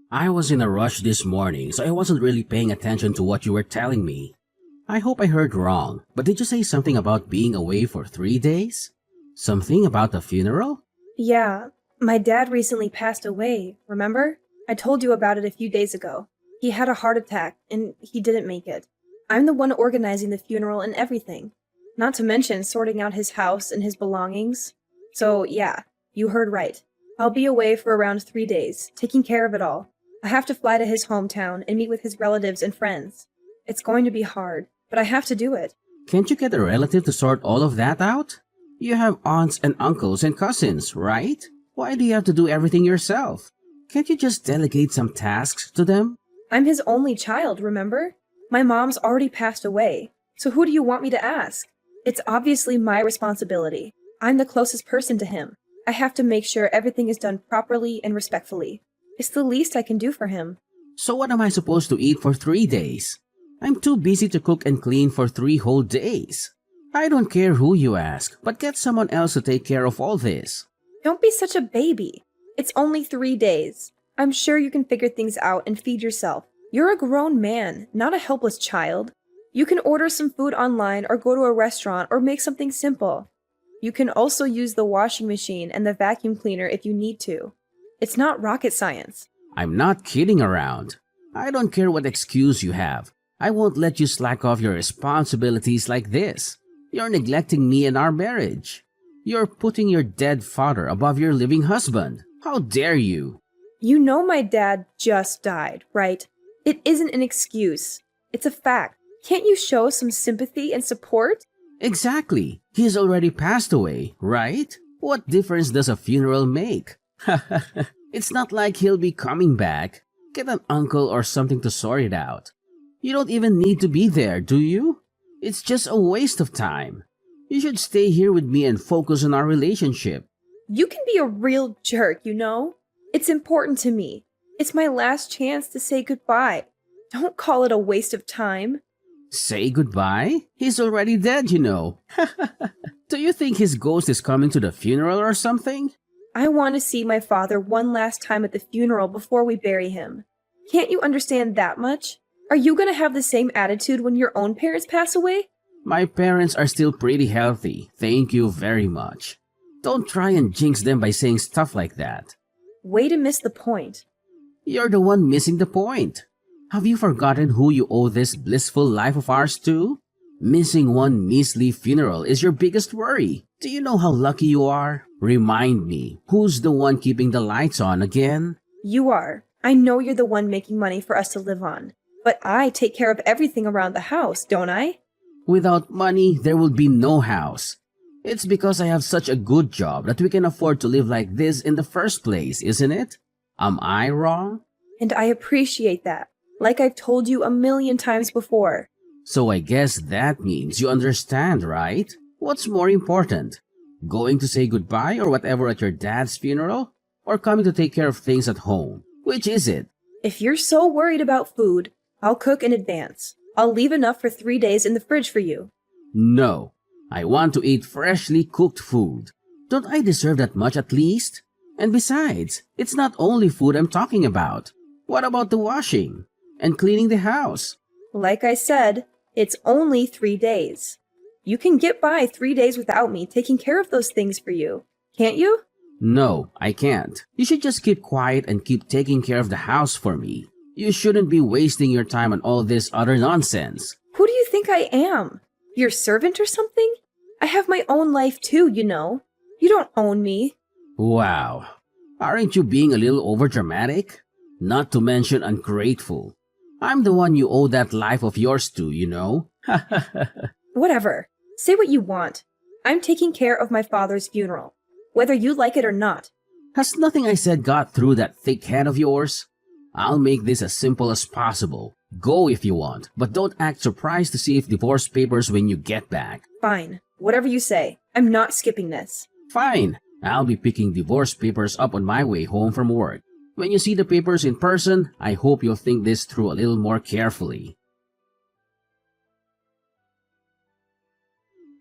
I was in a rush this morning, so I wasn't really paying attention to what you were telling me. I hope I heard wrong, but did you say something about being away for 3 days? Something about the funeral? Yeah, my dad recently passed away, remember? I told you about it a few days ago. He had a heart attack, and he didn't make it. I'm the one organizing the funeral and everything. Not to mention sorting out his house and his belongings. So, yeah, you heard right. I'll be away for around 3 days, taking care of it all. I have to fly to his hometown and meet with his relatives and friends. It's going to be hard, but I have to do it. Can't you get a relative to sort all of that out? You have aunts and uncles and cousins, right? Why do you have to do everything yourself? Can't you just delegate some tasks to them? I'm his only child, remember? My mom's already passed away, so who do you want me to ask? It's obviously my responsibility. I'm the closest person to him. I have to make sure everything is done properly and respectfully. It's the least I can do for him. So what am I supposed to eat for 3 days? I'm too busy to cook and clean for 3 whole days. I don't care who you ask, but get someone else to take care of all this. Don't be such a baby. It's only 3 days. I'm sure you can figure things out and feed yourself. You're a grown man, not a helpless child. You can order some food online or go to a restaurant or make something simple. You can also use the washing machine and the vacuum cleaner if you need to. It's not rocket science. I'm not kidding around. I don't care what excuse you have. I won't let you slack off your responsibilities like this. You're neglecting me and our marriage. You're putting your dead father above your living husband. How dare you? You know my dad just died, right? It isn't an excuse. It's a fact. Can't you show some sympathy and support? Exactly. He's already passed away, right? What difference does a funeral make? It's not like he'll be coming back. Get an uncle or something to sort it out. You don't even need to be there, do you? It's just a waste of time. You should stay here with me and focus on our relationship. You can be a real jerk, you know? It's important to me. It's my last chance to say goodbye. Don't call it a waste of time. Say goodbye? He's already dead, you know. Do you think his ghost is coming to the funeral or something? I want to see my father one last time at the funeral before we bury him. Can't you understand that much? Are you going to have the same attitude when your own parents pass away? My parents are still pretty healthy, thank you very much. Don't try and jinx them by saying stuff like that. Way to miss the point. You're the one missing the point. Have you forgotten who you owe this blissful life of ours to? Missing one measly funeral is your biggest worry. Do you know how lucky you are? Remind me, who's the one keeping the lights on again? You are. I know you're the one making money for us to live on. But I take care of everything around the house, don't I? Without money, there will be no house. It's because I have such a good job that we can afford to live like this in the first place, isn't it? Am I wrong? And I appreciate that, like I've told you a million times before. So I guess that means you understand, right? What's more important? Going to say goodbye or whatever at your dad's funeral? Or coming to take care of things at home? Which is it? If you're so worried about food, I'll cook in advance. I'll leave enough for 3 days in the fridge for you. No. I want to eat freshly cooked food. Don't I deserve that much at least? And besides, it's not only food I'm talking about. What about the washing? And cleaning the house? Like I said, it's only 3 days. You can get by 3 days without me taking care of those things for you, can't you? No, I can't. You should just keep quiet and keep taking care of the house for me. You shouldn't be wasting your time on all this other nonsense. Who do you think I am? Your servant or something? I have my own life too, you know. You don't own me. Wow. Aren't you being a little overdramatic? Not to mention ungrateful. I'm the one you owe that life of yours to, you know? Whatever. Say what you want. I'm taking care of my father's funeral, whether you like it or not. Has nothing I said got through that thick head of yours? I'll make this as simple as possible. Go if you want, but don't act surprised to see if divorce papers when you get back. Fine. Whatever you say. I'm not skipping this. Fine. I'll be picking divorce papers up on my way home from work. When you see the papers in person, I hope you'll think this through a little more carefully.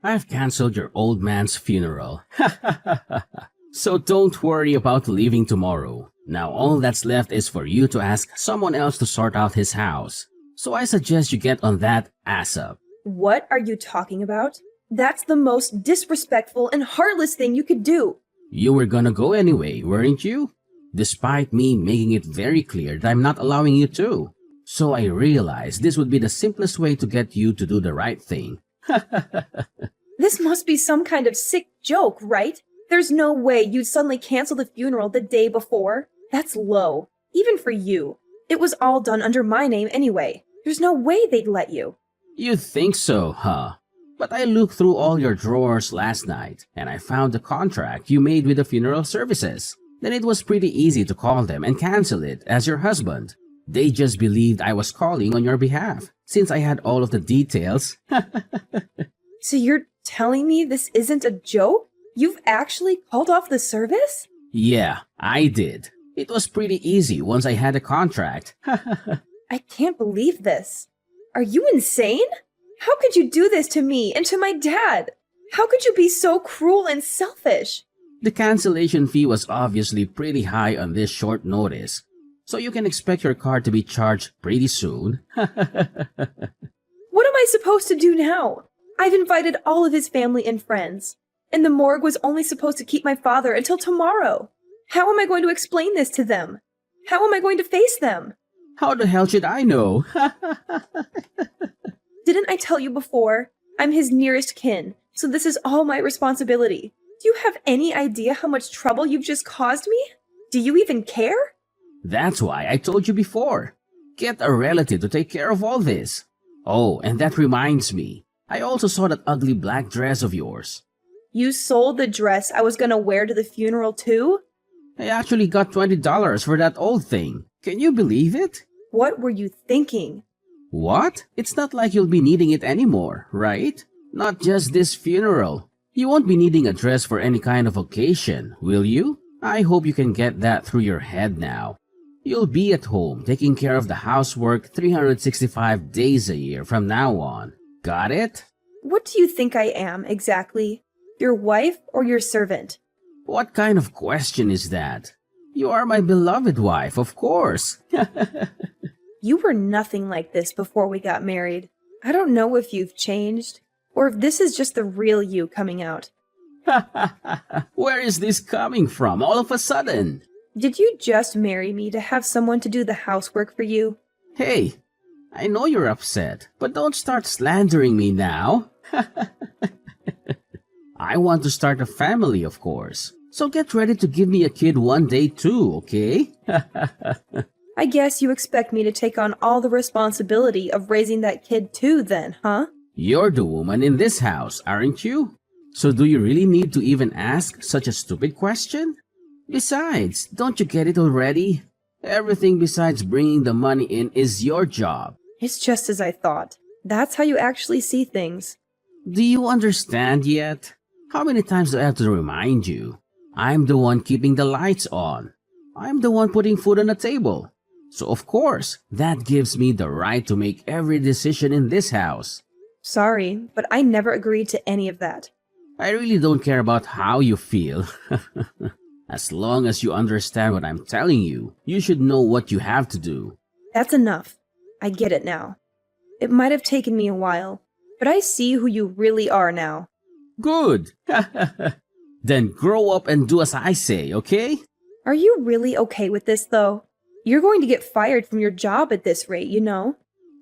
I've canceled your old man's funeral. So don't worry about leaving tomorrow. Now all that's left is for you to ask someone else to sort out his house. So I suggest you get on that ASAP. What are you talking about? That's the most disrespectful and heartless thing you could do. You were gonna go anyway, weren't you? Despite me making it very clear that I'm not allowing you to. So I realized this would be the simplest way to get you to do the right thing. This must be some kind of sick joke, right? There's no way you'd suddenly cancel the funeral the day before. That's low, even for you. It was all done under my name anyway. There's no way they'd let you. You think so, huh? But I looked through all your drawers last night and I found the contract you made with the funeral services. Then it was pretty easy to call them and cancel it as your husband. They just believed I was calling on your behalf since I had all of the details. So you're telling me this isn't a joke? You've actually called off the service? Yeah, I did. It was pretty easy once I had a contract. I can't believe this. Are you insane? How could you do this to me and to my dad? How could you be so cruel and selfish? The cancellation fee was obviously pretty high on this short notice, so you can expect your car to be charged pretty soon. What am I supposed to do now? I've invited all of his family and friends, and the morgue was only supposed to keep my father until tomorrow. How am I going to explain this to them? How am I going to face them? How the hell should I know? Didn't I tell you before? I'm his nearest kin, so this is all my responsibility. Do you have any idea how much trouble you've just caused me? Do you even care? That's why I told you before. Get a relative to take care of all this. Oh, and that reminds me. I also saw that ugly black dress of yours. You sold the dress I was gonna wear to the funeral too? I actually got $20 for that old thing. Can you believe it? What were you thinking? What? It's not like you'll be needing it anymore, right? Not just this funeral. You won't be needing a dress for any kind of occasion, will you? I hope you can get that through your head now. You'll be at home taking care of the housework 365 days a year from now on. Got it? What do you think I am, exactly? Your wife or your servant? What kind of question is that? You are my beloved wife, of course. You were nothing like this before we got married. I don't know if you've changed, or if this is just the real you coming out. Where is this coming from all of a sudden? Did you just marry me to have someone to do the housework for you? Hey, I know you're upset, but don't start slandering me now. I want to start a family, of course. So get ready to give me a kid one day too, okay? I guess you expect me to take on all the responsibility of raising that kid too then, huh? You're the woman in this house, aren't you? So do you really need to even ask such a stupid question? Besides, don't you get it already? Everything besides bringing the money in is your job. It's just as I thought. That's how you actually see things. Do you understand yet? How many times do I have to remind you? I'm the one keeping the lights on. I'm the one putting food on the table. So of course, that gives me the right to make every decision in this house. Sorry, but I never agreed to any of that. I really don't care about how you feel. As long as you understand what I'm telling you, you should know what you have to do. That's enough. I get it now. It might have taken me a while, but I see who you really are now. Good. Then grow up and do as I say, okay? Are you really okay with this, though? You're going to get fired from your job at this rate, you know?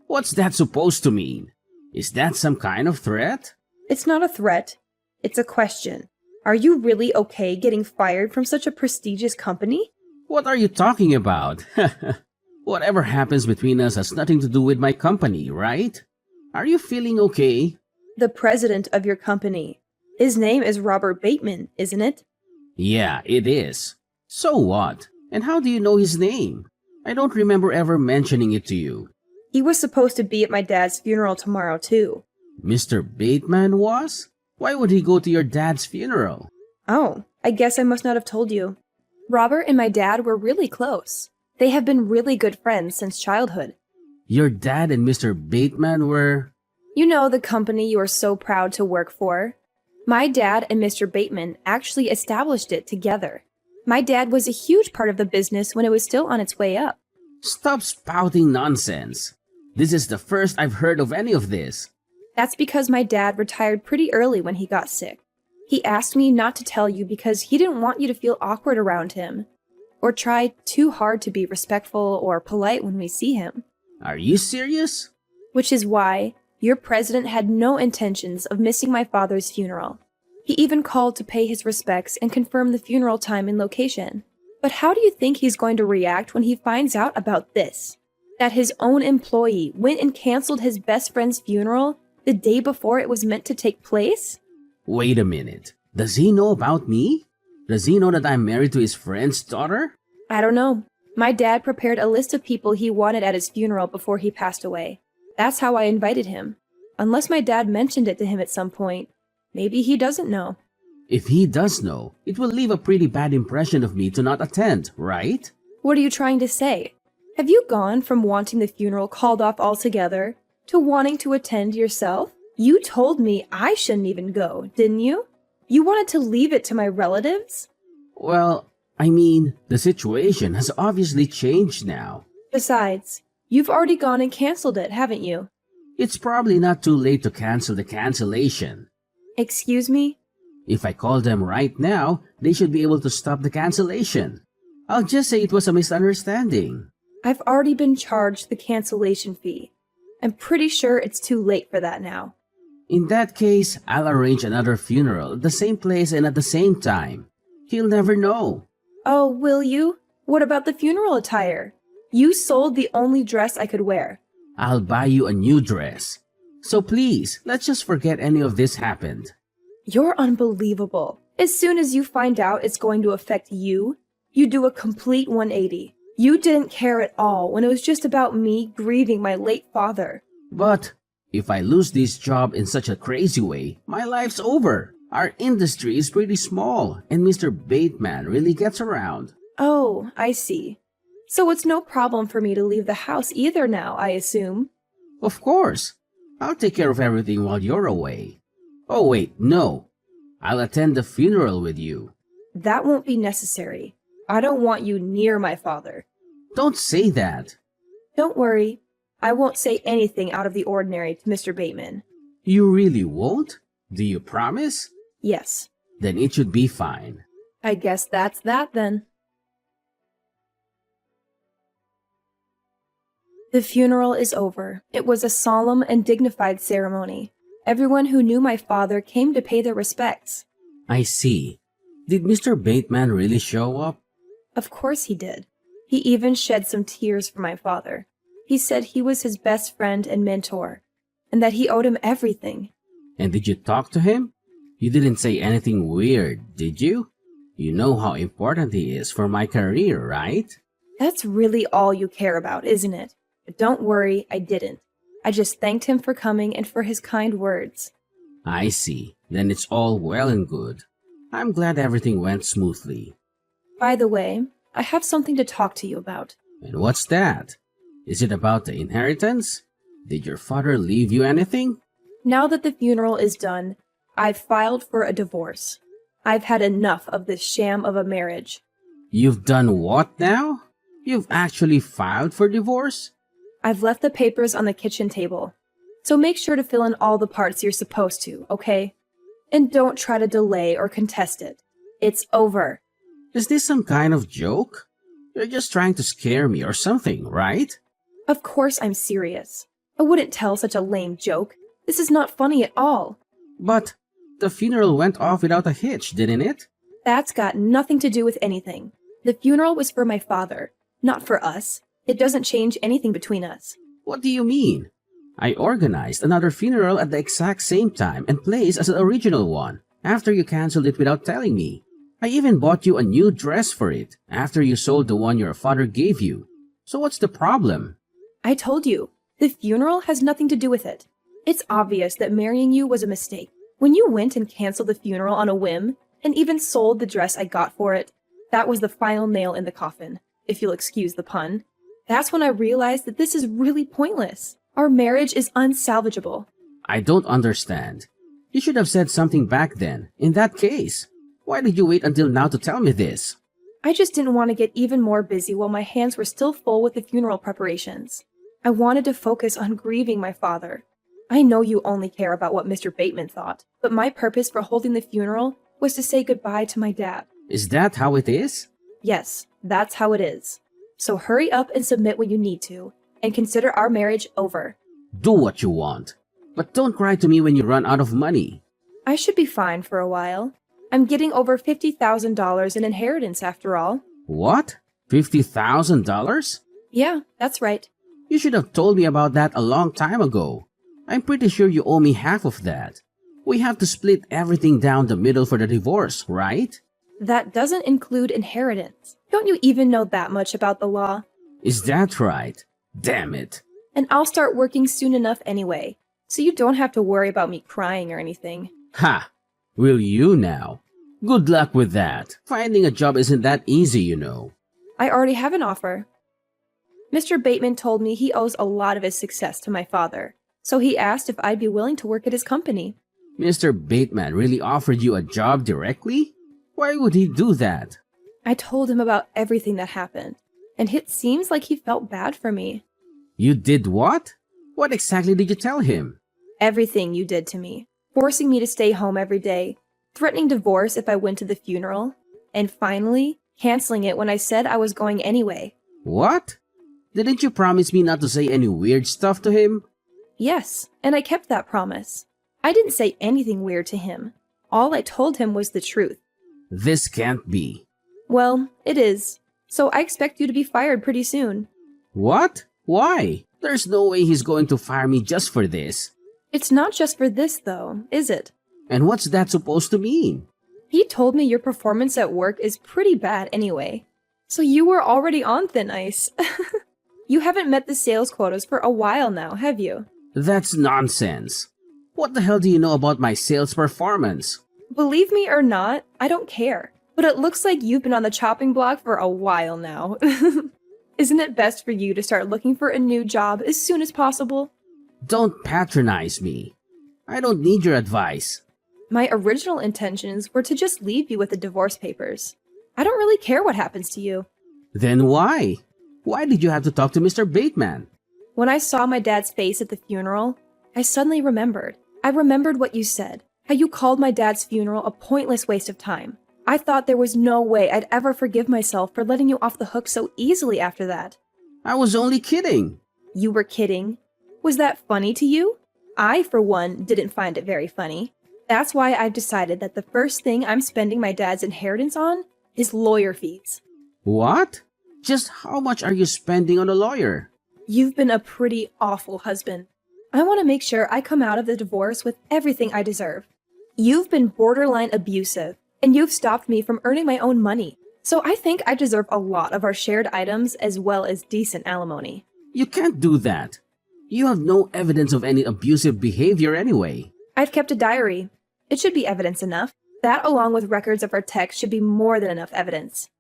What's that supposed to mean? Is that some kind of threat? It's not a threat. It's a question. Are you really okay getting fired from such a prestigious company? What are you talking about? Whatever happens between us has nothing to do with my company, right? Are you feeling okay? The president of your company. His name is Robert Bateman, isn't it? Yeah, it is. So what? And how do you know his name? I don't remember ever mentioning it to you. He was supposed to be at my dad's funeral tomorrow, too. Mr. Bateman was? Why would he go to your dad's funeral? Oh, I guess I must not have told you. Robert and my dad were really close. They have been really good friends since childhood. Your dad and Mr. Bateman were... You know, the company you are so proud to work for. My dad and Mr. Bateman actually established it together. My dad was a huge part of the business when it was still on its way up. Stop spouting nonsense. This is the first I've heard of any of this. That's because my dad retired pretty early when he got sick. He asked me not to tell you because he didn't want you to feel awkward around him, or try too hard to be respectful or polite when we see him. Are you serious? Which is why your president had no intentions of missing my father's funeral. He even called to pay his respects and confirm the funeral time and location. But how do you think he's going to react when he finds out about this? That his own employee went and canceled his best friend's funeral the day before it was meant to take place? Wait a minute. Does he know about me? Does he know that I'm married to his friend's daughter? I don't know. My dad prepared a list of people he wanted at his funeral before he passed away. That's how I invited him. Unless my dad mentioned it to him at some point. Maybe he doesn't know. If he does know, it will leave a pretty bad impression of me to not attend, right? What are you trying to say? Have you gone from wanting the funeral called off altogether to wanting to attend yourself? You told me I shouldn't even go, didn't you? You wanted to leave it to my relatives? Well, I mean, the situation has obviously changed now. Besides, you've already gone and canceled it, haven't you? It's probably not too late to cancel the cancellation. Excuse me? If I call them right now, they should be able to stop the cancellation. I'll just say it was a misunderstanding. I've already been charged the cancellation fee. I'm pretty sure it's too late for that now. In that case, I'll arrange another funeral at the same place and at the same time. He'll never know. Oh, will you? What about the funeral attire? You sold the only dress I could wear. I'll buy you a new dress. So please, let's just forget any of this happened. You're unbelievable. As soon as you find out it's going to affect you, you do a complete 180. You didn't care at all when it was just about me grieving my late father. But if I lose this job in such a crazy way, my life's over. Our industry is pretty small, and Mr. Bateman really gets around. Oh, I see. So it's no problem for me to leave the house either now, I assume. Of course. I'll take care of everything while you're away. Oh wait, no. I'll attend the funeral with you. That won't be necessary. I don't want you near my father. Don't say that. Don't worry. I won't say anything out of the ordinary to Mr. Bateman. You really won't? Do you promise? Yes. Then it should be fine. I guess that's that then. The funeral is over. It was a solemn and dignified ceremony. Everyone who knew my father came to pay their respects. I see. Did Mr. Bateman really show up? Of course he did. He even shed some tears for my father. He said he was his best friend and mentor, and that he owed him everything. And did you talk to him? You didn't say anything weird, did you? You know how important he is for my career, right? That's really all you care about, isn't it? But don't worry, I didn't. I just thanked him for coming and for his kind words. I see. Then it's all well and good. I'm glad everything went smoothly. By the way, I have something to talk to you about. And what's that? Is it about the inheritance? Did your father leave you anything? Now that the funeral is done, I've filed for a divorce. I've had enough of this sham of a marriage. You've done what now? You've actually filed for divorce? I've left the papers on the kitchen table. So make sure to fill in all the parts you're supposed to, okay? And don't try to delay or contest it. It's over. Is this some kind of joke? You're just trying to scare me or something, right? Of course I'm serious. I wouldn't tell such a lame joke. This is not funny at all. But the funeral went off without a hitch, didn't it? That's got nothing to do with anything. The funeral was for my father, not for us. It doesn't change anything between us. What do you mean? I organized another funeral at the exact same time and place as the original one, after you canceled it without telling me. I even bought you a new dress for it, after you sold the one your father gave you. So what's the problem? I told you, the funeral has nothing to do with it. It's obvious that marrying you was a mistake. When you went and canceled the funeral on a whim, and even sold the dress I got for it, that was the final nail in the coffin, if you'll excuse the pun. That's when I realized that this is really pointless. Our marriage is unsalvageable. I don't understand. You should have said something back then, in that case. Why did you wait until now to tell me this? I just didn't want to get even more busy while my hands were still full with the funeral preparations. I wanted to focus on grieving my father. I know you only care about what Mr. Bateman thought, but my purpose for holding the funeral was to say goodbye to my dad. Is that how it is? Yes, that's how it is. So hurry up and submit when you need to, and consider our marriage over. Do what you want. But don't cry to me when you run out of money. I should be fine for a while. I'm getting over $50,000 in inheritance after all. What? $50,000? Yeah, that's right. You should have told me about that a long time ago. I'm pretty sure you owe me half of that. We have to split everything down the middle for the divorce, right? That doesn't include inheritance. Don't you even know that much about the law? Is that right? Damn it. And I'll start working soon enough anyway, so you don't have to worry about me crying or anything. Ha! Will you now? Good luck with that. Finding a job isn't that easy, you know. I already have an offer. Mr. Bateman told me he owes a lot of his success to my father, so he asked if I'd be willing to work at his company. Mr. Bateman really offered you a job directly? Why would he do that? I told him about everything that happened, and it seems like he felt bad for me. You did what? What exactly did you tell him? Everything you did to me, forcing me to stay home every day, threatening divorce if I went to the funeral, and finally, canceling it when I said I was going anyway. What? Didn't you promise me not to say any weird stuff to him? Yes, and I kept that promise. I didn't say anything weird to him. All I told him was the truth. This can't be. Well, it is. So I expect you to be fired pretty soon. What? Why? There's no way he's going to fire me just for this. It's not just for this, though, is it? And what's that supposed to mean? He told me your performance at work is pretty bad anyway. So you were already on thin ice. You haven't met the sales quotas for a while now, have you? That's nonsense. What the hell do you know about my sales performance? Believe me or not, I don't care. But it looks like you've been on the chopping block for a while now. Isn't it best for you to start looking for a new job as soon as possible? Don't patronize me. I don't need your advice. My original intentions were to just leave you with the divorce papers. I don't really care what happens to you. Then why? Why did you have to talk to Mr. Bateman? When I saw my dad's face at the funeral, I suddenly remembered. I remembered what you said, how you called my dad's funeral a pointless waste of time. I thought there was no way I'd ever forgive myself for letting you off the hook so easily after that. I was only kidding. You were kidding? Was that funny to you? I, for one, didn't find it very funny. That's why I've decided that the first thing I'm spending my dad's inheritance on is lawyer fees. What? Just how much are you spending on a lawyer? You've been a pretty awful husband. I want to make sure I come out of the divorce with everything I deserve. You've been borderline abusive, and you've stopped me from earning my own money. So I think I deserve a lot of our shared items as well as decent alimony. You can't do that. You have no evidence of any abusive behavior anyway. I've kept a diary. It should be evidence enough. That, along with records of our texts, should be more than enough evidence.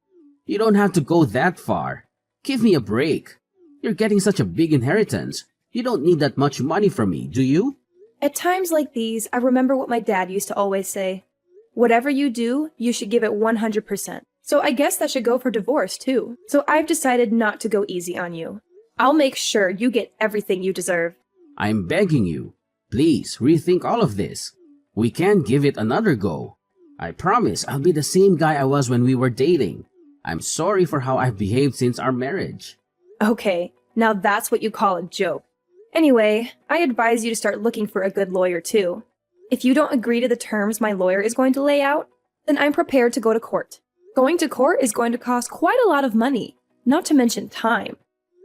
You don't have to go that far. Give me a break. You're getting such a big inheritance. You don't need that much money from me, do you? At times like these, I remember what my dad used to always say. Whatever you do, you should give it 100%. So I guess that should go for divorce, too. So I've decided not to go easy on you. I'll make sure you get everything you deserve. I'm begging you. Please rethink all of this. We can give it another go. I promise I'll be the same guy I was when we were dating. I'm sorry for how I've behaved since our marriage. Okay, now that's what you call a joke. Anyway, I advise you to start looking for a good lawyer too. If you don't agree to the terms my lawyer is going to lay out, then I'm prepared to go to court. Going to court is going to cost quite a lot of money, not to mention time.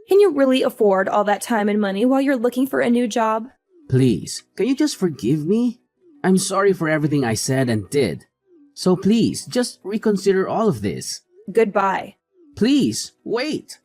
Can you really afford all that time and money while you're looking for a new job? Please, can you just forgive me? I'm sorry for everything I said and did. So please, just reconsider all of this. Goodbye. Please, wait.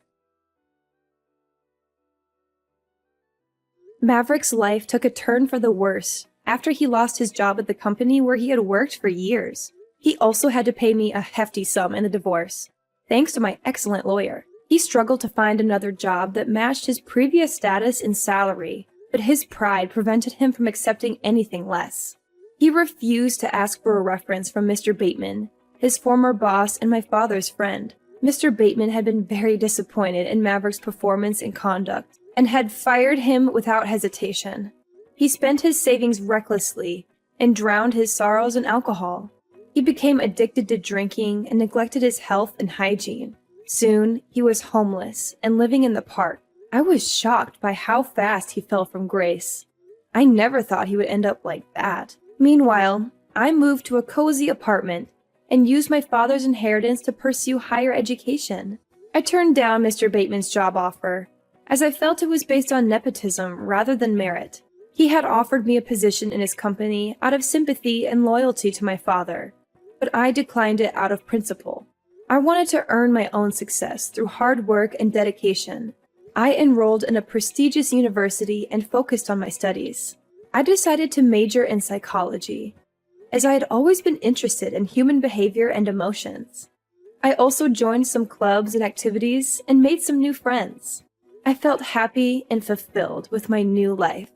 Maverick's life took a turn for the worse after he lost his job at the company where he had worked for years. He also had to pay me a hefty sum in the divorce, thanks to my excellent lawyer. He struggled to find another job that matched his previous status and salary, but his pride prevented him from accepting anything less. He refused to ask for a reference from Mr. Bateman, his former boss and my father's friend. Mr. Bateman had been very disappointed in Maverick's performance and conduct, and had fired him without hesitation. He spent his savings recklessly and drowned his sorrows in alcohol. He became addicted to drinking and neglected his health and hygiene. Soon, he was homeless and living in the park. I was shocked by how fast he fell from grace. I never thought he would end up like that. Meanwhile, I moved to a cozy apartment and used my father's inheritance to pursue higher education. I turned down Mr. Bateman's job offer, as I felt it was based on nepotism rather than merit. He had offered me a position in his company out of sympathy and loyalty to my father, but I declined it out of principle. I wanted to earn my own success through hard work and dedication. I enrolled in a prestigious university and focused on my studies. I decided to major in psychology, as I had always been interested in human behavior and emotions. I also joined some clubs and activities and made some new friends. I felt happy and fulfilled with my new life.